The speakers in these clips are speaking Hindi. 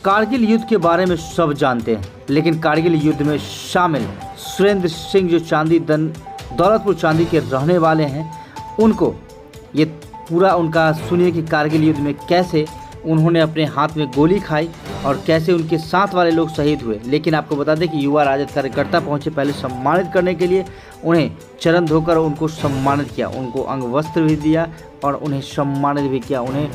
कारगिल युद्ध के बारे में सब जानते हैं, लेकिन कारगिल युद्ध में शामिल सुरेंद्र सिंह जो चांदी दौलतपुर चांदी के रहने वाले हैं, उनको ये पूरा उनका सुनिए कि कारगिल युद्ध में कैसे उन्होंने अपने हाथ में गोली खाई और कैसे उनके साथ वाले लोग शहीद हुए। लेकिन आपको बता दें कि युवा राजद कार्यकर्ता पहुंचे पहले सम्मानित करने के लिए, उन्हें चरण धोकर उनको सम्मानित किया, उनको अंग वस्त्र भी दिया और उन्हें सम्मानित भी किया। उन्हें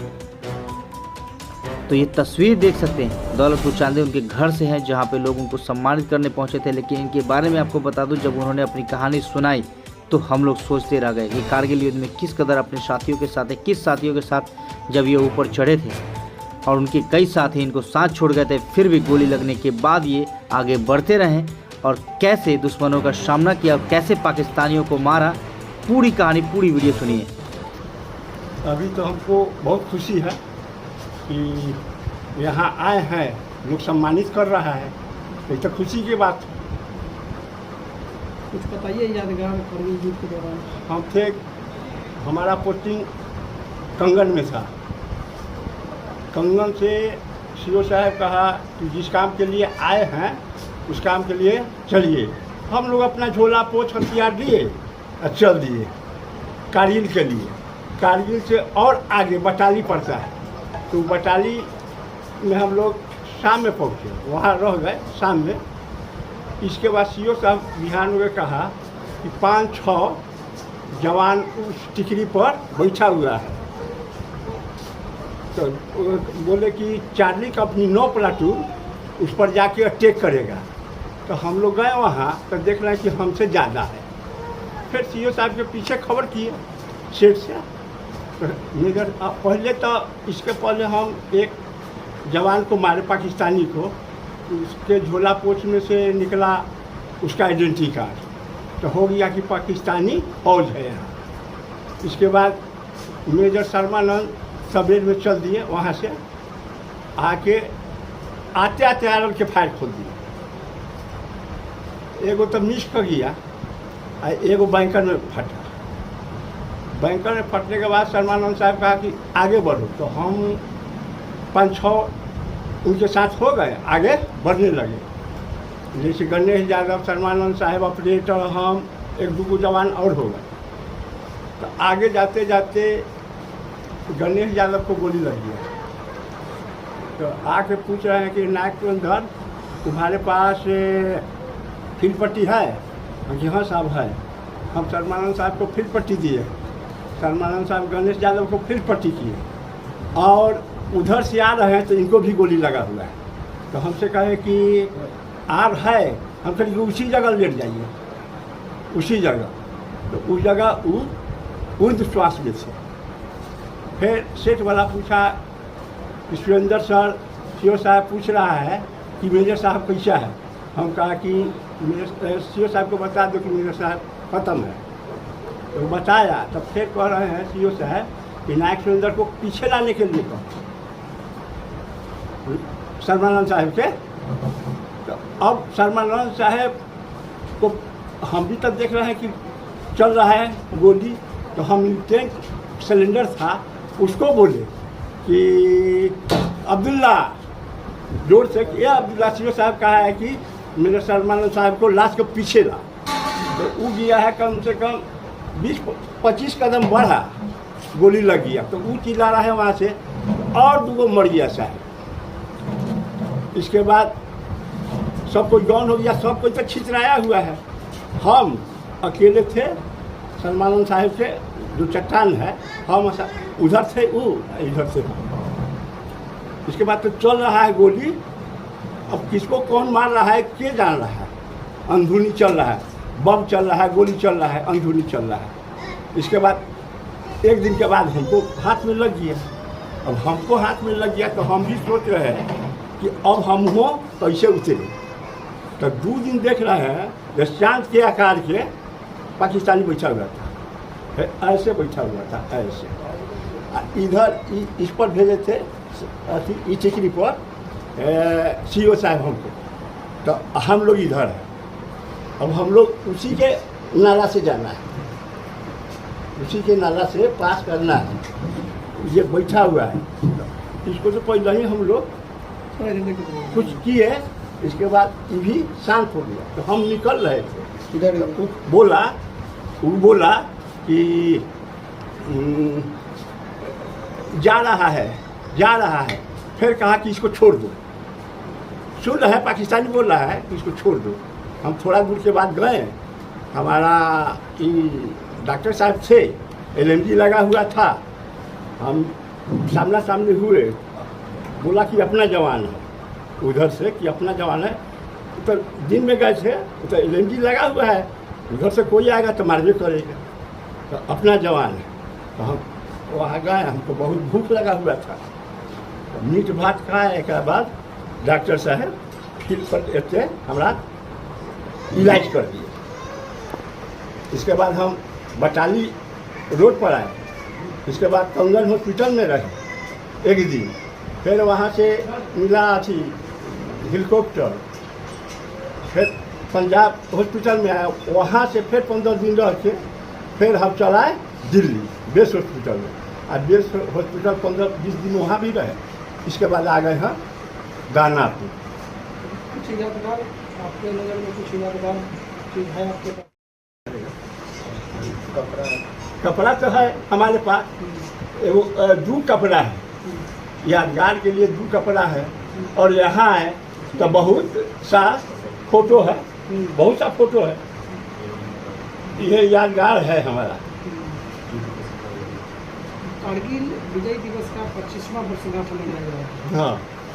तो ये तस्वीर देख सकते हैं, दौलतपुर चांदी उनके घर से है जहाँ पे लोग उनको सम्मानित करने पहुँचे थे। लेकिन इनके बारे में आपको बता दूँ, जब उन्होंने अपनी कहानी सुनाई तो हम लोग सोचते रह गए कि कारगिल युद्ध में किस कदर अपने साथियों के साथ किस साथियों के साथ जब ये ऊपर चढ़े थे और उनके कई साथी इनको साथ छोड़ गए थे, फिर भी गोली लगने के बाद ये आगे बढ़ते रहे और कैसे दुश्मनों का सामना किया और कैसे पाकिस्तानियों को मारा। पूरी कहानी, पूरी वीडियो सुनिए। अभी तो हमको बहुत खुशी है कि यहाँ आए हैं, लोग सम्मानित कर रहा है, ये तो खुशी की बात है। कुछ बताइए यादगार कारगिल युद्ध के दौरान। हम थे, हमारा पोस्टिंग कंगन में था। कंगन से सीओ साहब कहा कि जिस काम के लिए आए हैं उस काम के लिए चलिए। हम लोग अपना झोला पोछ हथियार दिए और चल दिए कारगिल के लिए। कारगिल से और आगे बटाली पड़ता है, तो बटाली में हम लोग शाम में पहुँचे, वहाँ रह गए शाम में। इसके बाद सीओ साहब बिहान में कहा कि 5-6 जवान उस टिकरी पर बैठा हुआ है, तो बोले कि चार्ली कंपनी 9 प्लाटून उस पर जाके अटैक करेगा। तो हम लोग गए वहाँ, तो देख रहे हैं कि हमसे ज़्यादा है। फिर सीओ साहब के पीछे खबर किए सेठ से। तो मेजर पहले तो इसके पहले हम एक जवान को मारे, पाकिस्तानी को, उसके झोला पोछ में से निकला उसका आइडेंटिटी कार्ड, तो हो गया कि पाकिस्तानी फौज है यहाँ। इसके बाद मेजर शर्मानंद सवेर में चल दिए, वहाँ से आके आते आते आरल के फायर खोल दिए। एगो तो मिस कर गया, एगो बैंकर में फटा। बैंकर में फटने के बाद शर्मानंद साहब कहा कि आगे बढ़ो, तो हम 5-6 उनके साथ हो गए, आगे बढ़ने लगे। जैसे गणेश यादव, शर्मानंद साहब, ऑपरेटर, हम 1-2 जवान और हो गए। तो आगे जाते जाते गणेश यादव को गोली लग गया। तो आके पूछ रहे हैं कि नायक के अंदर तुम्हारे पास फिल पट्टी है? कि हाँ साहब है। हम शर्मानंद साहब को फिल पट्टी दिए, शर्मानंद साहब गणेश यादव को फिल पट्टी किए और उधर से आ रहे हैं तो इनको भी गोली लगा हुआ है। तो हमसे कहे कि आर है, हम कहें कि उसी जगह लेट जाइए, उसी जगह। तो उस जगह वो ऊर्ध्वश्वास में थे। फिर सेठ वाला पूछा कि सुरेंद्र सर, सीओ साहब पूछ रहा है कि मेजर साहब कैसा है। हम कहा कि सीओ साहब को बता दो कि मेजर साहब ख़त्म है। तो बताया, तब फिर कह रहे हैं सीओ साहब कि नायक सुरेंद्र को पीछे लाने के लिए कहो शर्मानंद साहब के। तो अब शर्मानंद साहब को हम भी तब देख रहे हैं कि चल रहा है गोली। तो हम टैंक सिलेंडर था, उसको बोले कि अब्दुल्ला, जोर से कि अब्दुल्ला, सीओ साहब कहा है कि मेरे शर्मानंद साहब को लाश के पीछे ला। तो वो गया है, कम से कम 20-25 कदम बढ़ा, गोली लग गया। तो वो चिल्ला रहा है वहाँ से, और 2 मर गया साहब। इसके बाद सब कोई डाउन हो गया, सब कोई तो छितराया हुआ है। हम अकेले थे, शर्मानंद साहब से जो चट्टान है, हम उधर थे, वो इधर से। इसके बाद तो चल रहा है गोली। अब किसको कौन मार रहा है के जान रहा है। अंधुनी चल रहा है, बम चल रहा है, गोली चल रहा है, अंधुनी चल रहा है। इसके बाद एक दिन के बाद हमको हाथ में लग गया। अब हमको हाथ में लग गया तो हम भी सोच रहे हैं कि अब हम हो कैसे उतरे। तो 2 दिन देख रहे हैं चांद के आकार के पाकिस्तानी बैठा हुआ था, ऐसे बैठा हुआ था, ऐसे। इधर इस पर भेजे थे अथी टिकरी पर सीओ साहब हमको। तो हम लोग इधर हैं। अब हम लोग उसी के नाला से जाना है, उसी के नाला से पास करना है। ये बैठा हुआ है, इसको तो पहले ही हम लोग थोड़ा इधर देखो, इधर। कुछ किए, इसके बाद ये भी शांत हो गया। तो हम निकल रहे थे, इधर तो वो बोला कि जा रहा है। फिर कहा कि इसको छोड़ दो। सुन रहा है, पाकिस्तानी बोल रहा है कि इसको छोड़ दो। हम थोड़ा दूर के बाद गए, हमारा डॉक्टर साहब थे, LMG लगा हुआ था। हम सामना सामने हुए, बोला कि अपना जवान है, उधर से कि अपना जवान है। तो दिन में गए थे, तो LMG लगा हुआ है, उधर से कोई आएगा तो मारबे करेगा, तो अपना जवान है। तो हम वहाँ गए, हमको बहुत भूख लगा हुआ था, तो मीट भात खाए। एक बाद डॉक्टर साहब फील्ड पर एते हमारा इलाज कर दिए। इसके बाद हम बटाली रोड पर आए। इसके बाद कंगन हॉस्पिटल में रहे एक दिन। फिर वहाँ से मिला थी हेलीकॉप्टर, फिर पंजाब हॉस्पिटल में आया। वहाँ से फिर 15 दिन रह के फिर हम चलाए दिल्ली बेस हॉस्पिटल में। और बेस हॉस्पिटल 15-20 दिन वहाँ भी रहे। इसके बाद आ गए हैं दानापुर। कुछ यादगार आपके नज़र में, कुछ यादगार चीज़ है आपके पास? कपड़ा तो है हमारे पास, वो 2 कपड़ा है, यादगार के लिए 2 कपड़ा है। और यहाँ है तो बहुत सा फोटो है, बहुत सा फोटो है। यह यादगार है हमारा। कारगिल विजय दिवस का 25वां वर्षगांठ मनाया जा रहा है। हाँ,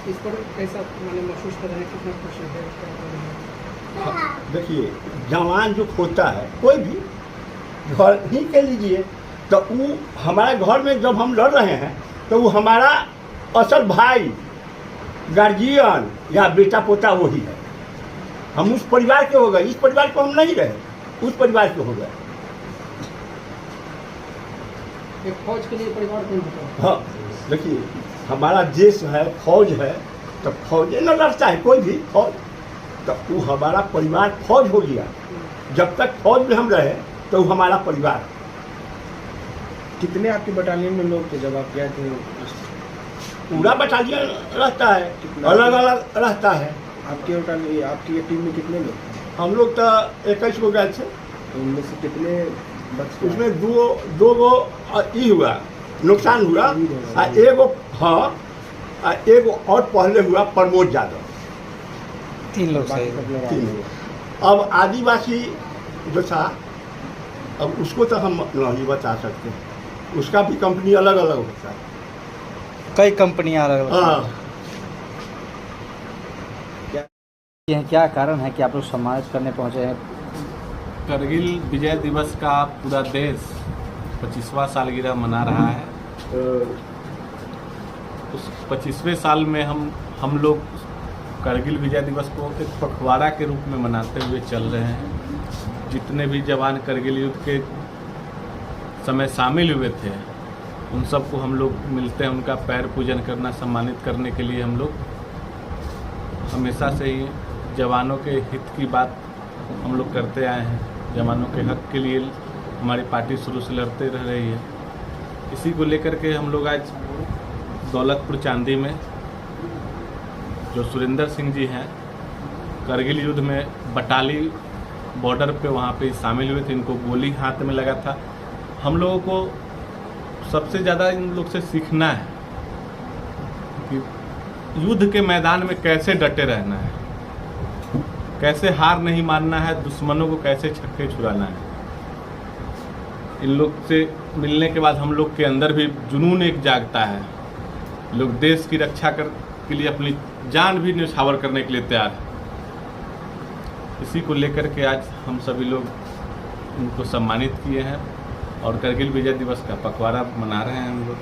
इस पर कैसा मैंने महसूस कर रहे हैं, कितना खुशी है, क्या कर रहे हैं? देखिए, जवान जो होता है, कोई भी घर ही के लीजिए, तो वो हमारे घर में जब हम लड़ रहे हैं तो वो हमारा असल भाई, गार्जियन या बेटा पोता वही है। हम उस परिवार के हो गए। इस परिवार को हम नहीं रहे, उस परिवार के हो गए। एक फौज के लिए परिवार कौन होता है? हाँ, देखिए, हमारा देश है, फौज है, तो फौज न लड़ता है कोई भी फौज, तो वो हमारा परिवार फौज हो गया। जब तक फौज में हम रहे तो वो हमारा परिवार। कितने आपके बटालियन में लोग थे जब आप गए थे? पूरा बटालियन रहता है, अलग अलग रहता है। आपके बटालियन, आपकी ये टीम में कितने लोग थे? हम लोग तो 21 को गए थे। तो उनमें से कितने बच गए? उसमें दो गो ई हुआ, नुकसान हुआ। एगो, हाँ, एगो और पहले हुआ प्रमोद यादव। 3 लोग बाकी सही। सब लोग तीन आगे। हुआ। अब आदिवासी जो था, अब उसको तो हम नहीं बता सकते, उसका भी कंपनी अलग अलग होता है। कई कंपनियां अलग अलग हाँ, हैं। क्या कारण है कि आप लोग सम्मानित करने पहुंचे हैं? करगिल विजय दिवस का पूरा देश 25वां सालगिरह मना रहा है। उस 25वें साल में हम लोग करगिल विजय दिवस को एक पखवाड़ा के रूप में मनाते हुए चल रहे हैं। जितने भी जवान करगिल युद्ध के समय शामिल हुए थे, उन सबको हम लोग मिलते हैं, उनका पैर पूजन करना, सम्मानित करने के लिए हम लोग हमेशा से ही जवानों के हित की बात हम लोग करते आए हैं। जवानों के हक के लिए हमारी पार्टी शुरू से लड़ते रह रही है। इसी को लेकर के हम लोग आज दौलतपुर चांदी में, जो सुरेंद्र सिंह जी हैं, करगिल युद्ध में बटाली बॉर्डर पे वहाँ पे शामिल हुए थे। इनको गोली हाथ में लगा था। हम लोगों को सबसे ज़्यादा इन लोग से सीखना है कि युद्ध के मैदान में कैसे डटे रहना है, कैसे हार नहीं मानना है, दुश्मनों को कैसे छक्के छुड़ाना है। इन लोग से मिलने के बाद हम लोग के अंदर भी जुनून एक जागता है। लोग देश की रक्षा के लिए अपनी जान भी न्यौछावर करने के लिए तैयार है। इसी को लेकर के आज हम सभी लोग उनको सम्मानित किए हैं और करगिल विजय दिवस का पखवाड़ा मना रहे हैं हम लोग।